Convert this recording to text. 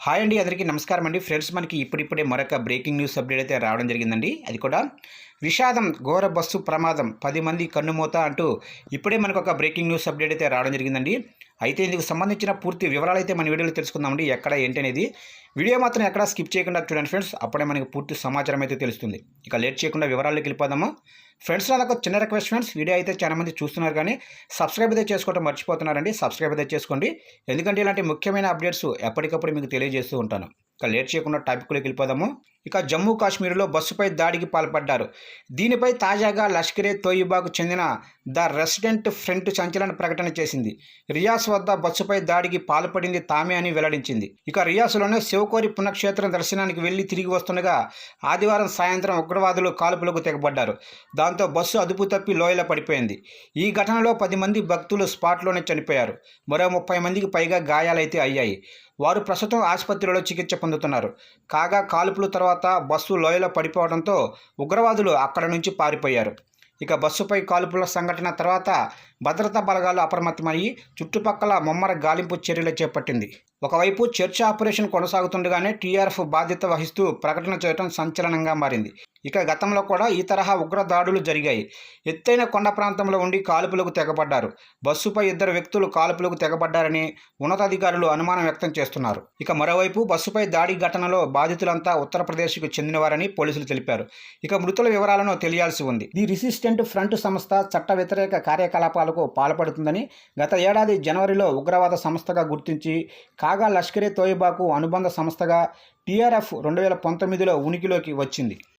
Hi అండి, అందరికీ నమస్కారం అండి. ఫ్రెండ్స్, మనకి ఇప్పుడిప్పుడే మరొక బ్రేకింగ్ న్యూస్ అప్డేట్ అయితే రావడం జరిగిందండి. అది కూడా విషాదం, ఘోర బస్సు ప్రమాదం, 10 మంది కన్నుమూత అంటూ ఇప్పుడే మనకు ఒక బ్రేకింగ్ న్యూస్ అప్డేట్ అయితే రావడం జరిగిందండి. అయితే ఇందుకు సంబంధించిన పూర్తి వివరాలు అయితే మన వీడియోలో తెలుసుకుందామండి. ఎక్కడ ఏంటి అనేది వీడియో మాత్రం ఎక్కడ స్కిప్ చేయకుండా చూడండి ఫ్రెండ్స్. అప్పుడే మనకి పూర్తి సమాచారం అయితే తెలుస్తుంది. ఇక లేట్ చేయకుండా వివరాల్లోకి వెళ్ళిపోదాము. ఫ్రెండ్స్, నాకు చిన్న రిక్వెస్ట్ ఫ్రెండ్స్, వీడియో అయితే చాలా మంది చూస్తున్నారు కానీ సబ్స్క్రైబ్ అయితే చేసుకోవడం మర్చిపోతున్నారండి. సబ్స్క్రైబ్ అయితే చేసుకోండి, ఎందుకంటే ఇలాంటి ముఖ్యమైన అప్డేట్స్ ఎప్పటికప్పుడు మీకు తెలియజేస్తూ ఉంటాను. ఇక లేట్ చేయకుండా టాపిక్లోకి వెళ్ళిపోదాము. ఇక జమ్మూ కాశ్మీర్లో బస్సుపై దాడికి పాల్పడ్డారు. దీనిపై తాజాగా లష్కరే తోయిబాకు చెందిన ద రెసిడెంట్ ఫ్రంట్ సంచలన ప్రకటన చేసింది. రియాస్ వద్ద బస్సుపై దాడికి పాల్పడింది తామే అని వెల్లడించింది. ఇక రియాస్లోనే శివకోరి పుణ్యక్షేత్రం దర్శనానికి వెళ్లి తిరిగి వస్తుండగా ఆదివారం సాయంత్రం ఉగ్రవాదులు కాల్పులకు తెగబడ్డారు. దాంతో బస్సు అదుపు తప్పి లోయలో పడిపోయింది. ఈ ఘటనలో 10 మంది భక్తులు స్పాట్లోనే చనిపోయారు. మరో 30 మందికి పైగా గాయాలైతే అయ్యాయి. వారు ప్రస్తుతం ఆసుపత్రిలో చికిత్స పొందుతున్నారు. కాగా కాల్పుల తర్వాత బస్సు లోయలో పడిపోవడంతో ఉగ్రవాదులు అక్కడ నుంచి పారిపోయారు. ఇక బస్సుపై కాల్పుల సంఘటన తర్వాత భద్రతా బలగాలు అప్రమత్తమయ్యి చుట్టుపక్కల ముమ్మర గాలింపు చర్యలు చేపట్టింది. ఒకవైపు చర్చ ఆపరేషన్ కొనసాగుతుండగానే టీఆర్ఎఫ్ బాధ్యత వహిస్తూ ప్రకటన చేయడం సంచలనంగా మారింది. ఇక గతంలో కూడా ఈ తరహా ఉగ్ర దాడులు జరిగాయి. ఎత్తైన కొండ ప్రాంతంలో ఉండి కాల్పులకు తెగబడ్డారు. బస్సుపై 2 వ్యక్తులు కాల్పులకు తెగబడ్డారని ఉన్నతాధికారులు అనుమానం వ్యక్తం చేస్తున్నారు. ఇక మరోవైపు బస్సుపై దాడి ఘటనలో బాధితులంతా ఉత్తరప్రదేశ్కు చెందినవారని పోలీసులు తెలిపారు. ఇక మృతుల వివరాలను తెలియాల్సి ఉంది. ది రెసిస్టెంట్ ఫ్రంట్ సంస్థ చట్ట వ్యతిరేక కార్యకలాపాలకు పాల్పడుతుందని గత ఏడాది జనవరిలో ఉగ్రవాద సంస్థగా గుర్తించి, కాగా లష్కరే తోయిబాకు అనుబంధ సంస్థగా టీఆర్ఎఫ్ 2019లో ఉనికిలోకి వచ్చింది.